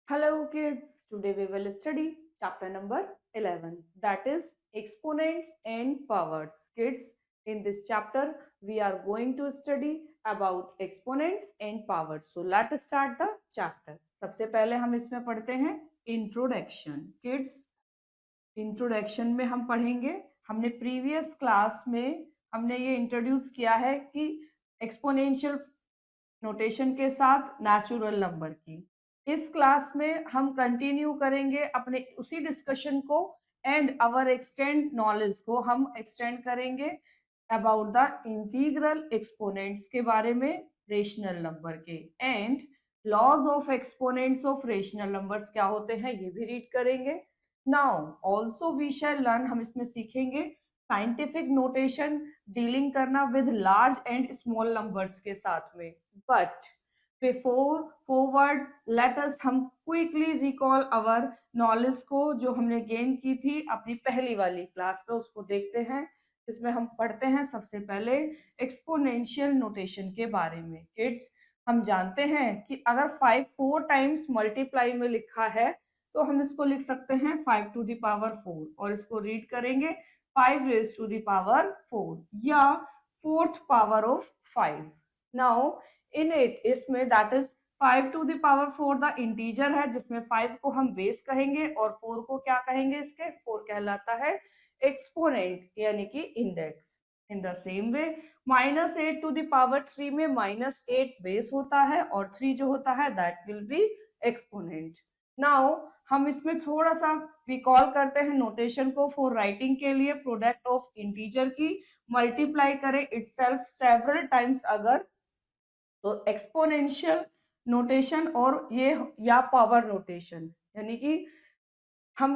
Hello kids, today we will study chapter number 11, that is exponents and powers. Kids, in this chapter we are going to study about exponents and powers. So let's start the chapter. सबसे पहले हम इसमें पढ़ते हैं introduction. Kids, introduction में हम पढ़ेंगे, हमने प्रीवियस क्लास में हमने ये इंट्रोड्यूस किया है कि एक्सपोनेंशियल नोटेशन के साथ नेचुरल नंबर की. इस क्लास में हम कंटिन्यू करेंगे अपने उसी डिस्कशन को एंड आवर एक्सटेंड नॉलेज को हम एक्सटेंड करेंगे अबाउट द इंटीग्रल एक्सपोनेंट्स के बारे में रेशनल नंबर के, and laws of exponents of rational numbers क्या होते हैं ये भी रीड करेंगे. Now also we shall learn, हम इसमें सीखेंगे साइंटिफिक नोटेशन डीलिंग करना with large and small numbers के साथ में. But before forward let us हम क्विकली रिकॉल अवर नॉलेज को जो हमने गेन की थी अपनी पहली वाली क्लास में, उसको देखते हैं जिसमें हम पढ़ते हैं सबसे पहले एक्सपोनेंशियल नोटेशन के बारे में. किड्स, हम जानते हैं कि अगर 5 4 टाइम्स मल्टीप्लाई में लिखा है तो हम इसको लिख सकते हैं 5 to the power 4 और इसको रीड करेंगे 5 raised to the power 4 या fourth power of 5. Now in it, इसमें that is 5 to the power 4 the integer है जिसमें 5 को हम बेस कहेंगे और 4 को क्या कहेंगे, इसके 4 कहलाता है एक्सपोनेंट यानी कि index. In the same way -8 to the power 3 में -8 बेस होता है और 3 जो होता है that will B exponent. Now हम इसमें थोड़ा सा रिकॉल करते हैं नोटेशन को. फॉर राइटिंग के लिए प्रोडक्ट ऑफ इंटीजर की मल्टीप्लाई करें इटसेल्फ सेवरल टाइम्स अगर, तो एक्सपोनेंशियल नोटेशन और ये या पावर नोटेशन, यानी कि हम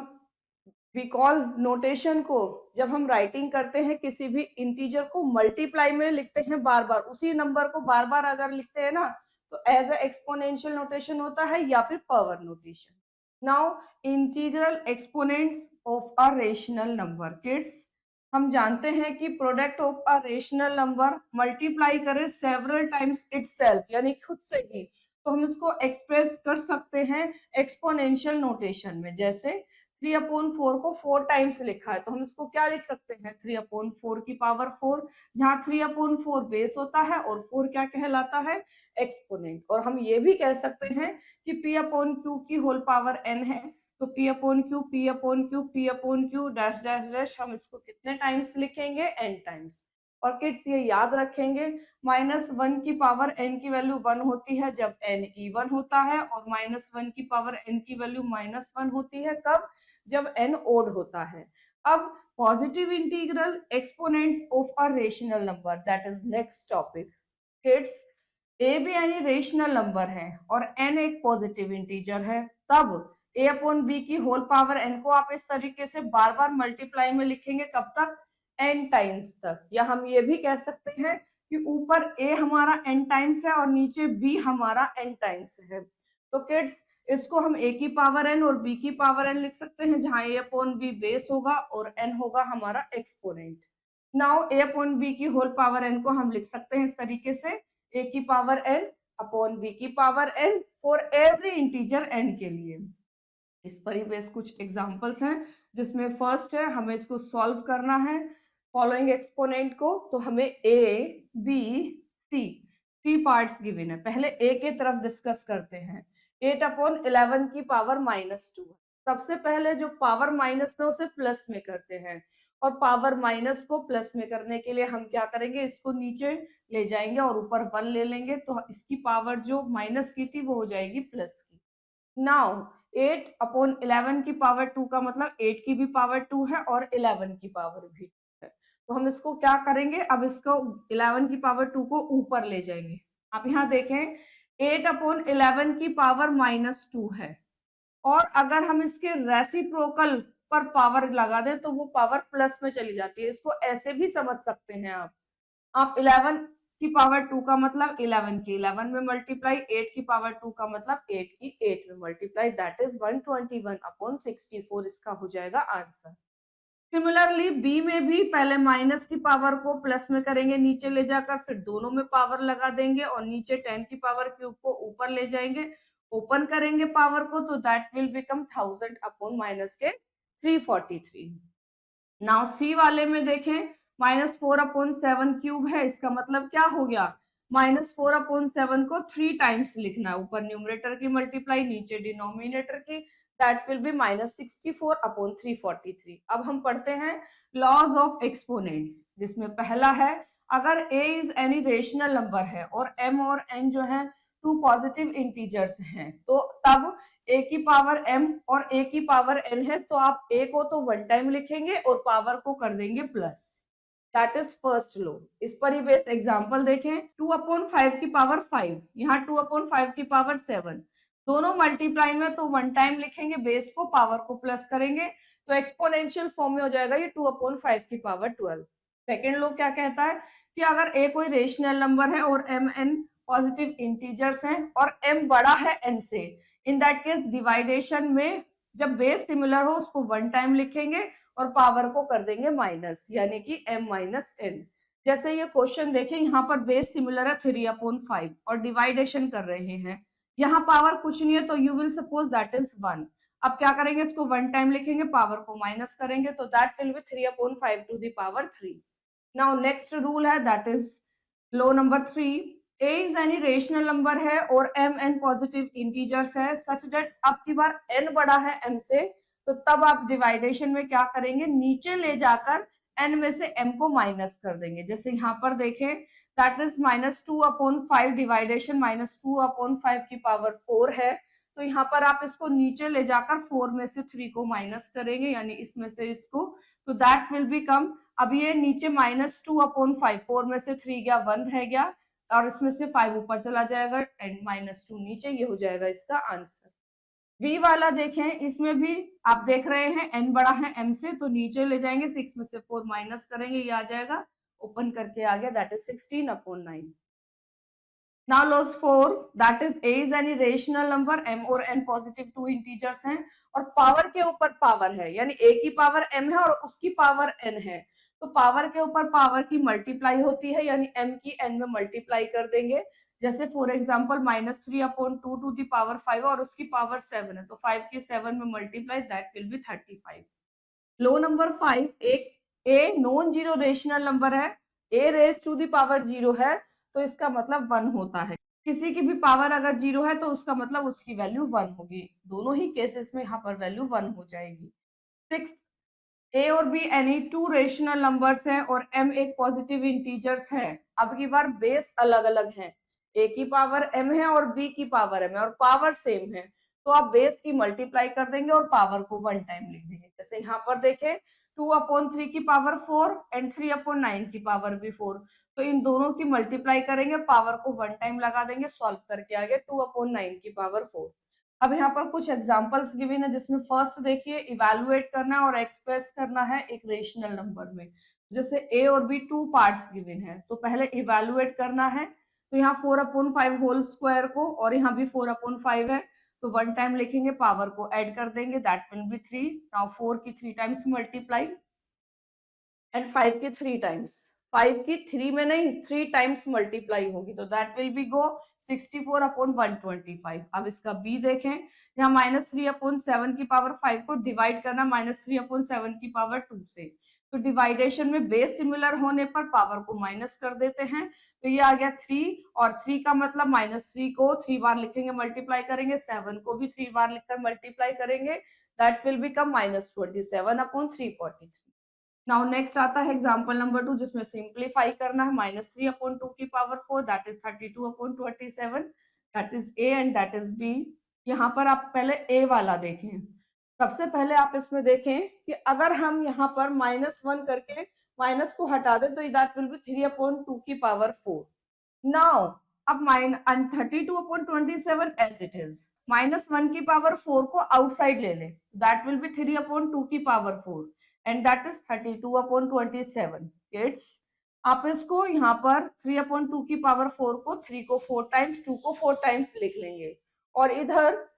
रिकॉल नोटेशन को जब हम राइटिंग करते हैं किसी भी इंटीजर को मल्टीप्लाई में लिखते हैं, बार बार उसी नंबर को बार बार अगर लिखते हैं ना तो एज ए एक्सपोनेंशियल नोटेशन होता है या फिर power notation. Now integral exponents of a rational number. Kids, हम जानते हैं कि product of a rational number multiply करें सेवरल टाइम्स इटसेल्फ यानी खुद से ही, तो हम इसको एक्सप्रेस कर सकते हैं एक्सपोनेंशियल नोटेशन में. जैसे 3/4 को 4 टाइम्स लिखा है तो हम इसको क्या लिख सकते हैं 3/4 की पावर 4, जहां 3/4 बेस होता है और 4 क्या कहलाता है एक्सपोनेंट. और हम ये भी कह सकते हैं कि p/q की होल पावर n है तो p/q p/q p/q dash dash dash हम इसको कितने टाइम्स लिखेंगे n टाइम्स. और किड्स ये याद रखेंगे -1 की पावर n की वैल्यू 1 होती है जब n इवन होता है और -1 की पावर n की वैल्यू -1 होती है कब, जब n ओड होता है. अब positive integral exponents of a rational number, that is next topic. Kids, ए भी यानी रेशनल नंबर है और n एक पॉजिटिव इंटीजर है, तब a/b की होल पावर n को आप इस तरीके से बार बार मल्टीप्लाई में लिखेंगे कब तक, n टाइम्स तक. या हम ये भी कह सकते हैं कि ऊपर a हमारा n टाइम्स है और नीचे b हमारा n टाइम्स है. तो किड्स, इसको हम a की पावर n और b की पावर n लिख सकते हैं जहां a/b बेस होगा और n होगा हमारा एक्सपोनेंट. नाउ a/b की होल पावर n को हम लिख सकते हैं इस तरीके से a की पावर n अपॉन b की power n for every integer n के लिए. इस पर ही बेस कुछ एग्जांपल्स हैं जिसमें फर्स्ट है हमें इसको सॉल्व करना है फॉलोइंग एक्सपोनेंट को. तो हमें a b c 3 parts given है. पहले a के तरफ डिस्कस करते हैं. 8/11 की पावर -2. सबसे पहले जो पावर माइनस में उसे प्लस में करते हैं और पावर माइनस को प्लस में करने के लिए हम क्या करेंगे, इसको नीचे ले जाएंगे और ऊपर 1 ले लेंगे तो इसकी पावर जो माइनस की थी वो हो जाएगी प्लस की. नाउ 8/11 की पावर 2 का मतलब 8 की भी पावर 2 है और 11 की पावर भी है. तो हम इसको क्या करेंगे, अब इसको 11 की पावर 2 को ऊपर ले जाएंगे. आप यहाँ देखें 8/11 की पावर -2 है और अगर हम इसके रेसिप्रोकल पर पावर लगा दें तो वो पावर प्लस में चली जाती है. इसको ऐसे भी समझ सकते हैं आप 11 की पावर 2 का मतलब 11 की 11 में मल्टीप्लाई, 8 की पावर 2 का मतलब 8 की 8 में मल्टीप्लाई, दैट इज 121/64 इसका हो जाएगा आंसर. सिमिलरली बी में भी पहले माइनस की पावर को प्लस में करेंगे नीचे ले जाकर, फिर दोनों में पावर लगा देंगे और नीचे 10 की पावर क्यूब को ऊपर ले जाएंगे ओपन करेंगे पावर को तो that will become 1000 upon minus के 343। नाउ सी वाले में देखें -4/7 क्यूब है, इसका मतलब क्या हो गया, -4/7 को 3 टाइम्स लिखना है, ऊपर न्यूमरेटर की मल्टीप्लाई नीचे डिनोमिनेटर की, दैट विल बी -64/343। अब हम पढ़ते हैं लॉज ऑफ एक्सपोनेंट्स, जिसमें पहला है अगर a is any rational number है और m और n जो है टू पॉजिटिव इंटीजर्स हैं, तो तब a की पावर m और a की पावर n है, तो आप a को तो वन टाइम लिखेंगे और पावर को कर देंगे plus, that is first law. इस पर ही बेस्ड एग्जांपल देखें, 2/5 की पावर 5, यहाँ 2/5 की पावर 7, दोनों मल्टीप्लाई में तो वन टाइम लिखेंगे बेस को, पावर को प्लस करेंगे, तो एक्सपोनेंशियल फॉर्म में हो जाएगा ये 2/5 की पावर 12। सेकेंड लॉ क्या कहता है कि अगर a कोई रेशनल नंबर है और m n पॉजिटिव इंटीजर्स हैं और m बड़ा है n से, इन दैट केस डिवाइडेशन में जब बेस सिमिलर हो उसको वन टाइम लिखेंगे और पावर को कर देंगे माइनस, यानी कि m माइनस n। जैसे ये क्वेश्चन देखें, यहाँ पर बेस सिमिलर है 3/5 और डिवाइडेशन कर रहे हैं, यहाँ पावर कुछ नहीं है तो you will suppose that is 1। अब क्या करेंगे, इसको वन टाइम लिखेंगे, पावर को माइनस करेंगे, तो that will be 3/5 to the power 3। Now next rule है that is law number 3, a is any rational number है और m n पॉजिटिव इंटीजर्स है सच दैट अब की बार n बड़ा है m से, तो तब आप डिवाइडेशन में क्या करेंगे, नीचे ले जाकर n में से m को माइनस कर देंगे। जैसे यहाँ पर देखें दैट इज -2/5 डिवाइडेशन -2/5 की पावर 4 है, तो यहाँ पर आप इसको नीचे ले जाकर 4 में से 3 को माइनस करेंगे, यानी इसमें से इसको, तो दैट विल बिकम, अब ये नीचे -2/5, 4 में से 3 गया 1 रह गया और इसमें से 5 ऊपर चला जाएगा एंड -2 नीचे, ये हो जाएगा इसका आंसर। बी वाला देखें, इसमें भी आप देख रहे हैं n बड़ा है m से, तो नीचे ले जाएंगे, 6 में से 4 माइनस करेंगे, ये आ जाएगा, ओपन करके आ गया, that is 16/9। Now loss 4, that is a is any rational number, m और n पॉजिटिव टू इंटीजर्स हैं और पावर के ऊपर पावर है, यानी a की पावर m है और उसकी पावर n है, तो पावर के ऊपर पावर की मल्टीप्लाई होती है, यानी m की n में मल्टीप्लाई कर देंगे। जैसे for example -3/2 to the power 5 और उसकी पावर 7 है, तो 5 की 7 में मल्टीप्लाई, दैट विल बी 35। लो नंबर 5, एक a non zero rational number है, a raise to the power 0 है, तो इसका मतलब 1 होता है, किसी की भी पावर अगर 0 है तो उसका मतलब उसकी वैल्यू 1 होगी, दोनों ही केसेस में यहाँ पर वैल्यू 1 हो जाएगी। 6, a और b any two rational numbers हैं और m एक पॉजिटिव इंटीजर्स है, अब की बार बेस अलग अलग है, a की पावर m है और b की पावर m है और पावर सेम है, तो आप बेस की मल्टीप्लाई कर देंगे और पावर को वन टाइम लिख देंगे। जैसे यहाँ पर देखें 2/3 की पावर 4 एंड 3/9 की पावर भी 4, तो इन दोनों की मल्टीप्लाई करेंगे, पावर को वन टाइम लगा देंगे, सॉल्व करके आ गया 2/9 की पावर 4। अब यहाँ पर कुछ एग्जांपल्स गिवन है, जिसमें फर्स्ट देखिए इवैल्यूएट करना और एक्सप्रेस करना है एक रेशनल नंबर में। जैसे a और b टू पार्ट्स गिवन है, तो पहले इवैल्यूएट करना है, तो यहाँ 4/5 होल स्क्वायर को और यहाँ भी 4/5 है, तो वन टाइम लिखेंगे, पावर को ऐड कर देंगे, दैट विल बी 3। नाउ 4 की 3 टाइम्स मल्टीप्लाई एंड 5 की 3 टाइम्स, 5 की 3 में नहीं 3 टाइम्स मल्टीप्लाई होगी, तो दैट विल बी गो 64/125। अब इसका b देखें, यहाँ -3/7 की पावर 5 को डिवाइड करना -3/7 की पावर 2 से, तो डिवाइडेशन में बेस सिमिलर होने पर पावर को माइनस कर देते हैं, तो ये आ गया 3 और 3 का मतलब -3 को 3 बार लिखेंगे, मल्टीप्लाई करेंगे, 7 को भी 3 बार लिखकर मल्टीप्लाई करेंगे, that will become -27/343। Now next आता है एग्जांपल नंबर 2, जिसमें सिंपलीफाई करना है, -3/2 की power 4, that is 32/27, that is a and that is b। यहाँ पर आप पहले a वाला देखें, सबसे पहले आप इसमें देखें कि अगर हम यहाँ पर -1 करके माइनस को हटा दें तो दैट विल बी 3/2 की पावर 4। नाउ अब 32/27 एज इट इज, -1 की पावर 4 को आउटसाइड ले लें, दैट विल बी 3/2 की power 4 and that is 32/27। Kids, आप इसको यहाँ पर 3/2 की पावर 4 को 3 को 4 टाइम्स 2 को 4 टाइम्स लिख लेंगे और इधर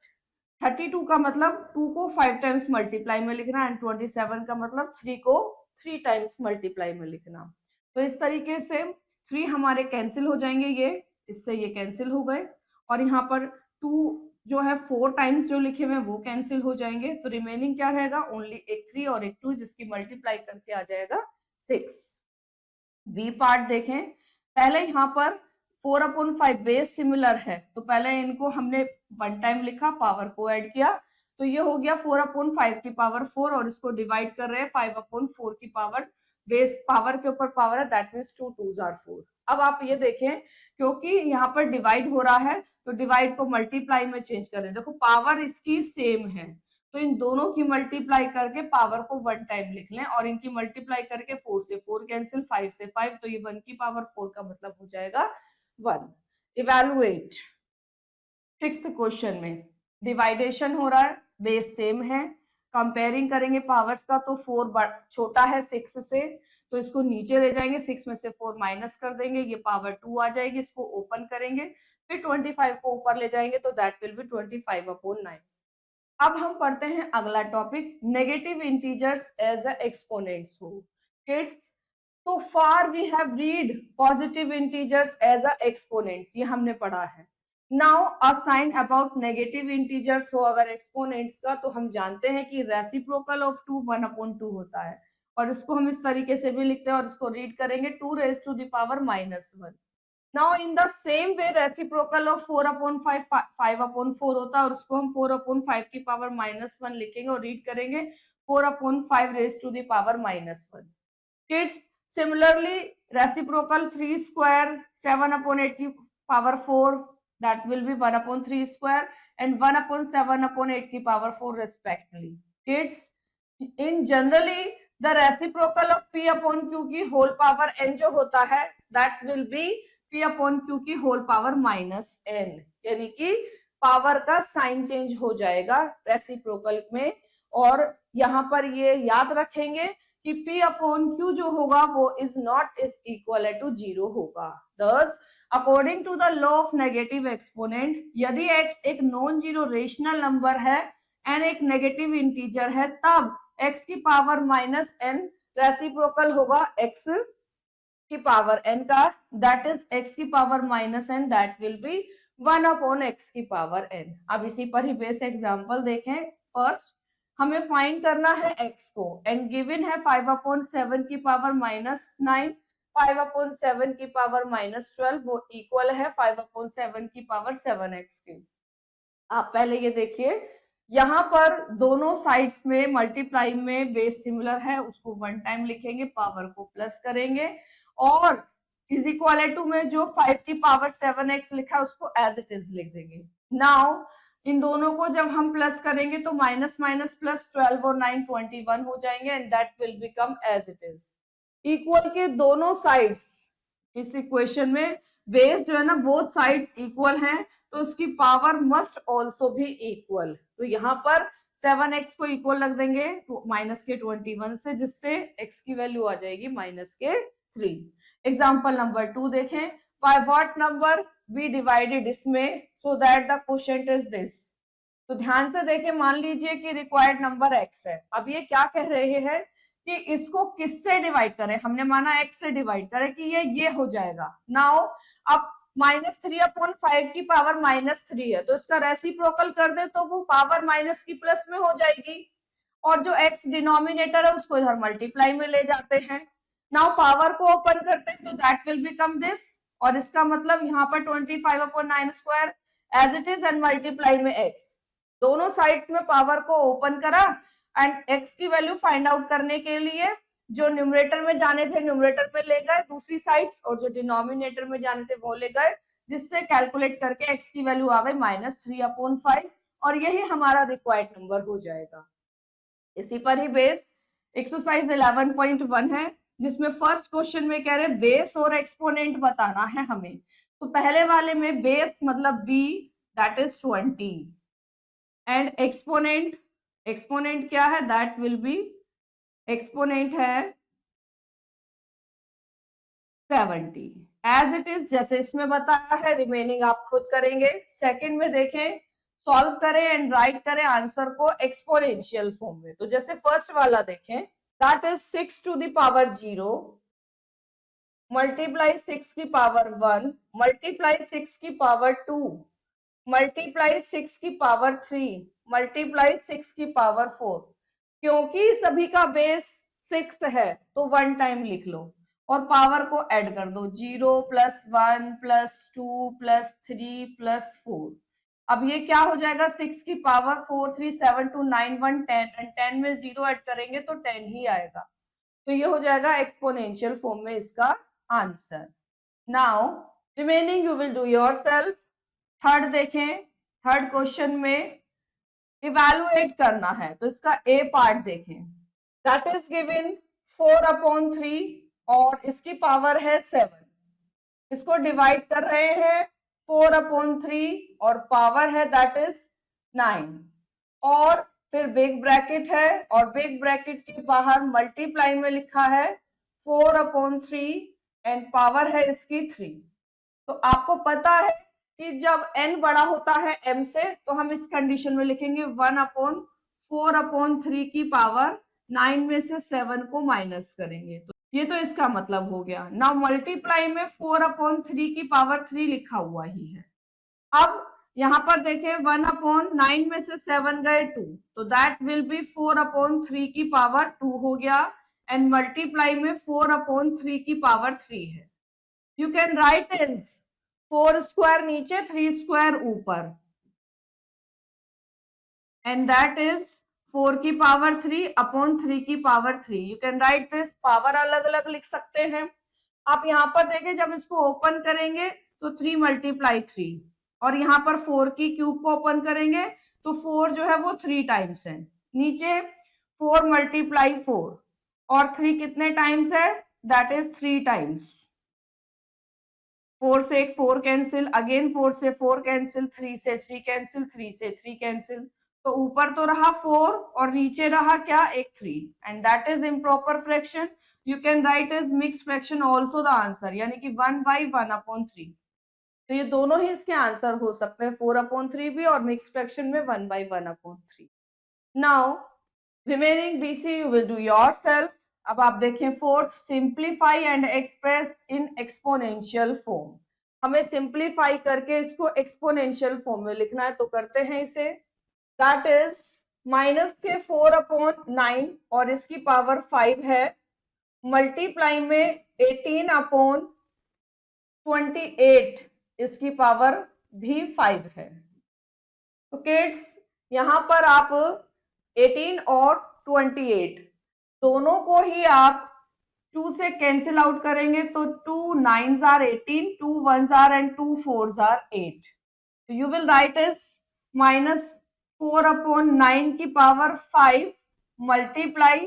32 का मतलब 2 को 5 टाइम्स मल्टीप्लाई में लिखना एंड 27 का मतलब 3 को 3 टाइम्स मल्टीप्लाई में लिखना। तो इस तरीके से 3 हमारे कैंसिल हो जाएंगे, ये इससे ये कैंसिल हो गए और यहाँ पर 2 जो है 4 टाइम्स जो लिखे हुए हैं वो कैंसिल हो जाएंगे, तो रिमेनिंग क्या रहेगा, ओनली एक 3 और एक 2, जिसकी मल्टीप्लाई करके आ जाएगा 6। बी पार्ट देखें, पहले यहाँ पर 4/5 बेस सिमिलर है, तो पहले इनको हमने 1 टाइम लिखा, पावर को ऐड किया, तो ये हो गया 4/5 की पावर 4, और इसको डिवाइड कर रहे हैं 5/4 की पावर, बेस पावर के ऊपर पावर है, दैट मीन्स 2 2s are 4। अब आप ये देखें, क्योंकि यहाँ पर डिवाइड हो रहा है तो डिवाइड को मल्टीप्लाई में चेंज कर रहे हैं, देखो पावर इसकी सेम है, तो इन दोनों की मल्टीप्लाई करके पावर को 1 टाइम लिख लें, और इनकी मल्टीप्लाई करके 4 से 4 कैंसिल, 5 से 5, तो ये 1 की पावर 4 का मतलब हो जाएगा 1। इवैल्यूएट 6th क्वेश्चन में डिवाइडेशन हो रहा है, बेस सेम है, कंपेयरिंग करेंगे पावर्स का, तो 4 छोटा है 6 से, तो इसको नीचे ले जाएंगे, 6 में से 4 माइनस कर देंगे, ये पावर 2 आ जाएगी, इसको ओपन करेंगे, फिर 25 को ऊपर ले जाएंगे, तो दैट विल बी 25/9। अब हम पढ़ते हैं अगला topic, negative integers as a exponents हो। Kids, so far we have read positive integers as a exponents, ये हमने पढ़ा है। now a sign about negative integers हो अगर exponents का, तो हम जानते हैं कि reciprocal of 2 1/2 होता है, और इसको हम इस तरीके से भी लिखते हैं, और इसको रीड करेंगे 2 raised to the power -1। now in the same way reciprocal of 4/5 5/4 होता है, और उसको हम 4/5 की पावर -1 लिखेंगे और रीड करेंगे 4/5 raised to the power -1। Kids, similarly reciprocal 3 square 7/8 की power 4, that will B 1/3 square, and 1/7/8 की power 4 respectively. Kids, in generally the reciprocal of p/q की होल पावर n जो होता है, दैट विल बी p/q की whole power -n, यानी कि power का साइन चेंज हो जाएगा रेसिप्रोकल में, और यहाँ पर ये याद रखेंगे कि p/q जो होगा वो is not is equal to 0 होगा। thus according to the law of negative exponent, यदि x एक नॉन जीरो रेशनल नंबर है, n एक नेगेटिव इंटीजर है, तब x की पावर -n रेसिप्रोकल होगा x की पावर n का, दैट इज x की power -n, that will be 1/x की पावर n। अब इसी पर ही बेस एग्जांपल देखें। फर्स्ट हमें फाइंड करना है x को, एंड गिवन है 5/7 की पावर -9, 5/7 की पावर -12, वो इक्वल है 5/7 की पावर 7x के। आप पहले ये देखिए, यहाँ पर दोनों साइड्स में मल्टीप्लाई में बेस सिमिलर है, उसको 1 टाइम लिखेंगे, पावर को प्लस करेंगे, और इज इक्वल टू में जो 5 की पावर 7x लिखा है उसको एज इट इज लिख देंगे। नाउ इन दोनों को जब हम प्लस करेंगे तो माइनस माइनस प्लस 12 और 9 21 हो जाएंगे, and that will become as it is. Equal के दोनों साइड्स, इस इक्वेशन में बेस जो है ना बोथ साइड्स इक्वल हैं, तो उसकी पावर मस्ट ऑल्सो भी इक्वल, तो यहाँ पर 7x को इक्वल रख देंगे माइनस के 21 से, जिससे x की वैल्यू आ जाएगी माइनस के 3। एग्जाम्पल नंबर 2 देखें, by what number we divided इसमें so that the quotient is this. तो ध्यान से देखें, मान लीजिए कि रिक्वायर्ड नंबर x है, अब ये क्या कह रहे हैं कि इसको किससे डिवाइड करें, हमने माना x से डिवाइड करें कि ये हो जाएगा। नाउ अब -3/5 की पावर -3 है, तो इसका रेसिप्रोकल कर दे तो वो पावर माइनस की प्लस में हो जाएगी, और जो x डिनोमिनेटर है उसको इधर मल्टीप्लाई में ले जाते हैं। नाउ पावर को ओपन करते हैं तो दैट विल बिकम दिस, और इसका मतलब यहाँ पर 25/9 square as it is, and multiply में x। दोनों साइड्स में पावर को ओपन करा, एंड x की वैल्यू फाइंड आउट करने के लिए जो न्यूमरेटर में जाने थे न्यूमरेटर में ले गए दूसरी साइड्स, और जो डिनोमिनेटर में जाने थे वो ले गए, जिससे कैलकुलेट करके x की वैल्यू आ गई -3/5, और यही हमारा रिक्वायर्ड नंबर हो जाएगा। इसी पर ही बेस एक्सरसाइज 11.1 है, जिसमें फर्स्ट क्वेश्चन में कह रहे हैं बेस और एक्सपोनेंट बताना है हमें। तो पहले वाले में बेस मतलब b, that is 20, and exponent, exponent क्या है, दैट विल बी, एक्सपोनेंट है 70 एज इट इज, जैसे इसमें बताया है। रिमेनिंग आप खुद करेंगे। सेकंड में देखें, सॉल्व करें एंड राइट करें आंसर को एक्सपोनेंशियल फॉर्म में। तो जैसे फर्स्ट वाला देखें, that is 6 to the power 0 multiply 6 की पावर 1 मल्टीप्लाई 6 की पावर 2 मल्टीप्लाई 6 की पावर 3 मल्टीप्लाई 6 की पावर 4। क्योंकि सभी का बेस 6 है तो 1 टाइम लिख लो और पावर को ऐड कर दो, 0 + 1 + 2 + 3 + 4। अब ये क्या हो जाएगा, 6 की पावर 4, 3, 7, 2, 9, 1, 10 एंड 10 में 0 ऐड करेंगे तो 10 ही आएगा। तो ये हो जाएगा एक्सपोनेंशियल फॉर्म में इसका answer. Now remaining you will do yourself. Third देखें, थर्ड क्वेश्चन में इवैल्यूएट करना है तो इसका ए पार्ट देखें। दैट इज गिवन 4/3 और इसकी पावर है 7। इसको डिवाइड कर रहे हैं 4/3 और पावर है दैट इज 9 और फिर बिग ब्रैकेट है और बिग ब्रैकेट के बाहर मल्टीप्लाई में लिखा है 4/3 एंड पावर है इसकी 3। तो आपको पता है कि जब n बड़ा होता है m से तो हम इस कंडीशन में लिखेंगे 1/4/3 की पावर 9 में से 7 को माइनस करेंगे। तो ये तो इसका मतलब हो गया। नाउ मल्टीप्लाई में 4/3 की पावर 3 लिखा हुआ ही है। अब यहाँ पर देखें 1/9 में से 7 गए 2 तो दैट विल बी 4/3 की पावर 2 हो गया एंड मल्टीप्लाई में 4/3 की पावर 3 है। You can write is 4 square नीचे 3 स्क्वायर ऊपर एंड दैट इज 4 की पावर 3/3 की power 3। You can write this, power अलग अलग लिख सकते हैं। आप यहाँ पर देखें जब इसको ओपन करेंगे तो 3 × 3 और यहाँ पर 4 की क्यूब को ओपन करेंगे तो 4 जो है वो 3 टाइम्स है। नीचे 4 × 4 और 3 कितने टाइम्स है, दैट इज 3 टाइम्स। 4 से 4 कैंसिल, अगेन 4 से 4 कैंसिल, 3 से 3 कैंसिल, 3 से 3 कैंसिल। तो ऊपर तो रहा 4 और नीचे रहा क्या, एक 3 and that is improper fraction. You can write is mix fraction also the answer, यानी कि 1/1/3। तो ये दोनों ही इसके आंसर हो सकते हैं, 4/3 भी और मिक्स फ्रैक्शन में 1/1/3। Now remaining BC you will do yourself. अब आप देखें fourth, simplify and express in exponential form. हमें सिंप्लीफाई करके इसको एक्सपोनेंशियल फॉर्म में लिखना है तो करते हैं इसे। दैट इज माइनस के 4/9 और इसकी पावर 5 है मल्टीप्लाई में 18/28 इसकी पावर भी 5 है। तो किड्स यहाँ पर आप 18 और 28 दोनों को ही आप 2 से कैंसिल आउट करेंगे तो 2 9s are 18, 2 1s are and 2 4s are 8। तो यू विल राइट इज -4/9 की पावर 5 मल्टीप्लाई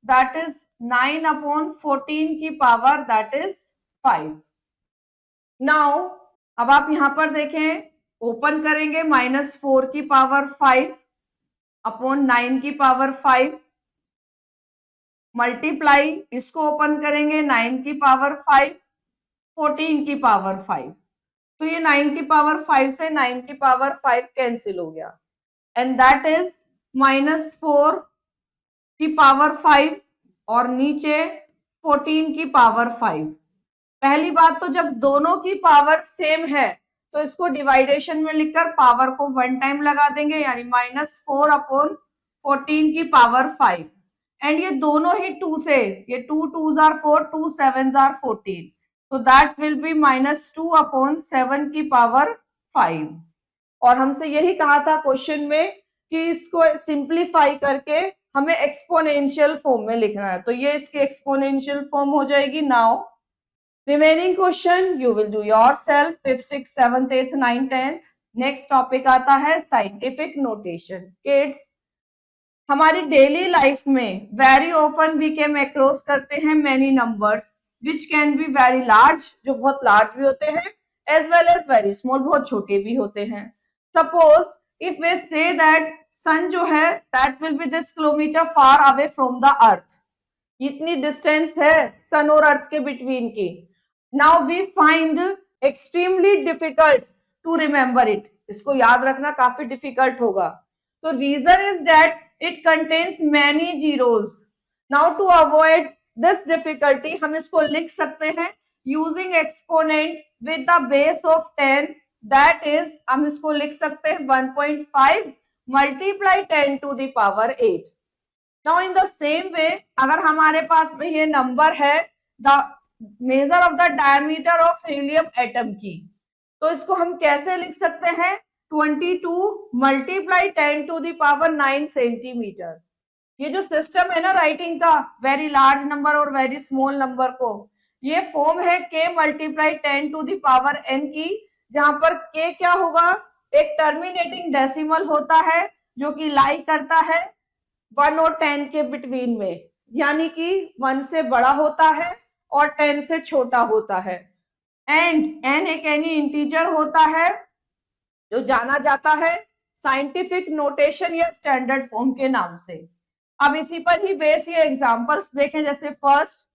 दैट इज 9/14 की पावर दैट इज 5। नाउ अब आप यहां पर देखें, ओपन करेंगे -4 की पावर 5/9 की पावर 5 मल्टीप्लाई, इसको ओपन करेंगे 9 की पावर 5 14 की पावर 5। तो ये 9 की पावर 5 से 9 की पावर 5 कैंसिल हो गया एंड दैट इज -4 की पावर 5 और नीचे 14 की पावर 5। पहली बात तो जब दोनों की पावर सेम है तो इसको डिवाइडेशन में लिखकर पावर को 1 टाइम लगा देंगे, यानी -4/14 की पावर 5 एंड ये दोनों ही 2 से, ये 2 2s are 4, 2 7s are 14, तो दैट विल बी -2/7 की पावर 5। और हमसे यही कहा था क्वेश्चन में कि इसको सिंप्लीफाई करके हमें एक्सपोनेंशियल फॉर्म में लिखना है, तो ये इसकी एक्सपोनेंशियल फॉर्म हो जाएगी। Now remaining question you will do yourself, 5th 6th 7th 8th 9th 10th। Next topic आता है साइंटिफिक नोटेशन। किड्स हमारी डेली लाइफ में very often we came across करते हैं many numbers which can be very large, जो बहुत large भी होते हैं, as well as very small, बहुत छोटे भी होते हैं। Suppose if way say that sun जो है that will be this kilometre far away from the earth, इतनी डिस्टेंस है सन और अर्थ के बिटवीन की। Now we find extremely difficult to remember it, इसको याद रखना काफी डिफिकल्ट होगा। तो reason is that it contains many zeros. Now to avoid this difficulty हम इसको लिख सकते हैं using exponent with the base of 10 that is, हम इसको लिख सकते हैं 1.5 multiply 10 to the power 8। Now in the same way, अगर हमारे पास में ये नंबर है the measure of the diameter of helium atom की, तो इसको हम कैसे लिख सकते हैं, 22 multiply 10 to the power 9 centimetre. ये जो सिस्टम है ना राइटिंग का, वेरी लार्ज नंबर और वेरी स्मॉल नंबर को, ये फॉर्म है k multiply 10 to the power n की, जहां पर k क्या होगा, एक टर्मिनेटिंग डेसिमल होता है जो कि लाई करता है 1 और 10 के बिटवीन में, यानी कि 1 से बड़ा होता है और 10 से छोटा होता है। एंड n एक एनी इंटीजर होता है जो जाना जाता है साइंटिफिक नोटेशन या स्टैंडर्ड फॉर्म के नाम से। अब इसी पर ही बेस ये एग्जांपल्स देखें, जैसे फर्स्ट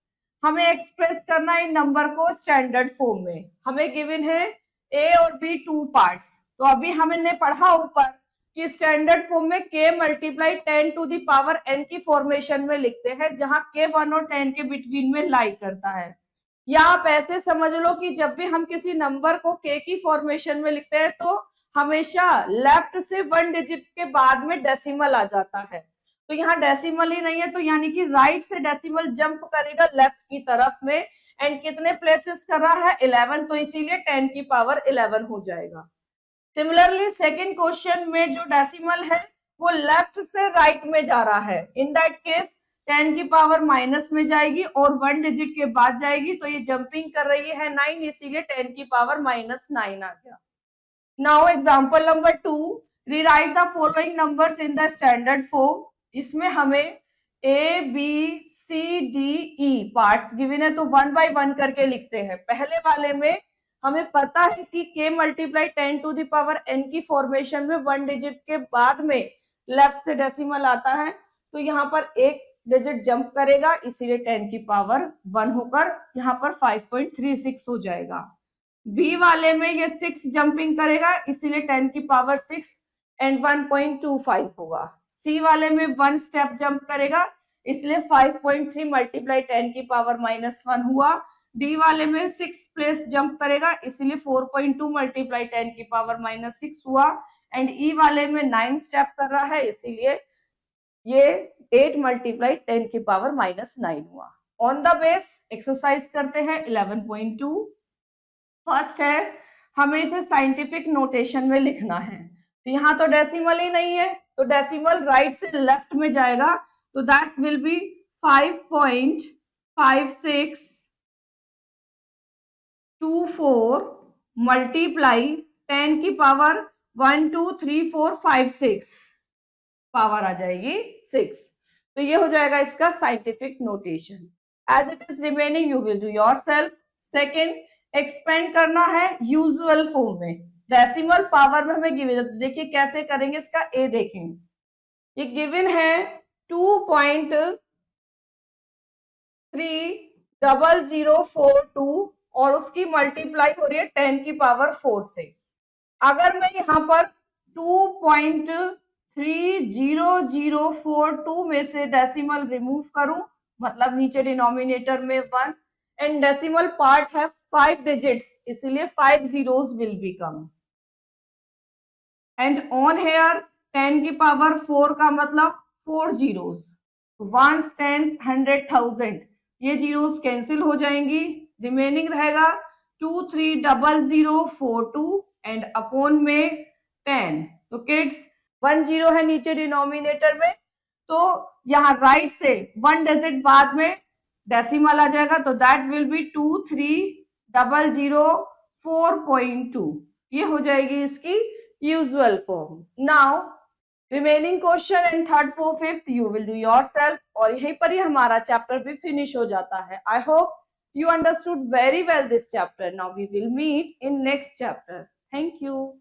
हमें एक्सप्रेस करना है इन नंबर को स्टैंडर्ड फॉर्म में, हमें गिवन है a और b 2 पार्ट्स, तो अभी हमने पढ़ा ऊपर कि स्टैंडर्ड फॉर्म में k multiply 10 to the power n की फॉर्मेशन में लिखते हैं, जहां k 1 और 10 के बिटवीन में लाई करता है। या आप ऐसे समझ लो कि जब भी हम किसी नंबर को k की फॉर्मेशन में लिखते हैं तो हमेशा लेफ्ट से 1 डिजिट के बाद में डेसिमल आ जाता है, तो यहाँ डेसिमल ही नहीं है, तो यानी कि राइट से डेसिमल जंप करेगा लेफ्ट की तरफ में, एंड कितने प्लेसेस कर रहा है 11, तो इसीलिए 10 की पावर 11 हो जाएगा। सिमिलरली सेकंड क्वेश्चन में जो डेसिमल है वो लेफ्ट से राइट में जा रहा है, इन दैट केस 10 की पावर माइनस में जाएगी और 1 डिजिट के बाद जाएगी, तो ये जंपिंग कर रही है 9, इसीलिए 10 की पावर -9 आ गया। Now example number 2, rewrite the following numbers in the standard form. इसमें हमें A B C D E parts given है, तो 1 बाय 1 करके लिखते हैं। पहले वाले में हमें पता है कि k multiply 10 to the power n की फॉर्मेशन में 1 डिजिट के बाद में लेफ्ट से डेसिमल आता है, तो यहाँ पर एक डिजिट जंप करेगा, इसीलिए 10 की पावर 1 होकर यहाँ पर 5.36 हो जाएगा। b वाले में ये 6 जंपिंग करेगा, इसीलिए 10 की पावर 6 एंड 1.25 होगा। सी वाले में 1 स्टेप जंप करेगा, इसलिए 5.3 मल्टीप्लाई 10 की पावर -1 हुआ। डी वाले में 6 प्लेस जंप करेगा, इसलिए 4.2 मल्टीप्लाई 10 की पावर -6 हुआ। एंड ई वाले में 9 स्टेप कर रहा है, इसीलिए ये 8 मल्टीप्लाई 10 की पावर -9 हुआ। ऑन द बेस एक्सरसाइज करते हैं 11.2। फर्स्ट है, हमें इसे साइंटिफिक नोटेशन में लिखना है, तो यहाँ तो डेसिमल ही नहीं है, तो डेसिमल राइट से लेफ्ट में जाएगा, तो दैट विल बी 5.5624 मल्टीप्लाई 10 की पावर 1 2 3 4 5 6 पावर आ जाएगी 6, तो ये हो जाएगा इसका scientific notation. As it is remaining you will do yourself. Second, expand करना है यूजुअल फॉर्म में, डेसिमल पावर में हमें गिवन है, तो देखिए कैसे करेंगे इसका ए देखें। ये गिवन है 2.30042 और उसकी मल्टीप्लाई हो रही है 10 की पावर 4 से। अगर मैं यहाँ पर 2.30042 में से डेसिमल रिमूव करूं, मतलब नीचे डिनोमिनेटर में 1 एंड डेसिमल पार्ट है 5 डिजिट्स, इसलिए 5 zeros will become, and on here 10 की पावर 4 का मतलब 4 zeros, 1s 10s 100,000, ये जीरोस कैंसिल हो जाएंगी, रिमेनिंग रहेगा 230042 एंड अपॉन में 10। तो किड्स 1 जीरो है नीचे डिनोमिनेटर में, तो यहाँ राइट से 1 डिजिट बाद में डेसिमल आ जाएगा, तो दैट विल बी 23004.2, ये हो जाएगी इसकी usual form. Now remaining question and third fourth fifth you will do yourself, और यहीं पर ही हमारा चैप्टर भी फिनिश हो जाता है। I hope you understood very well this chapter. Now we will meet in next chapter. Thank you.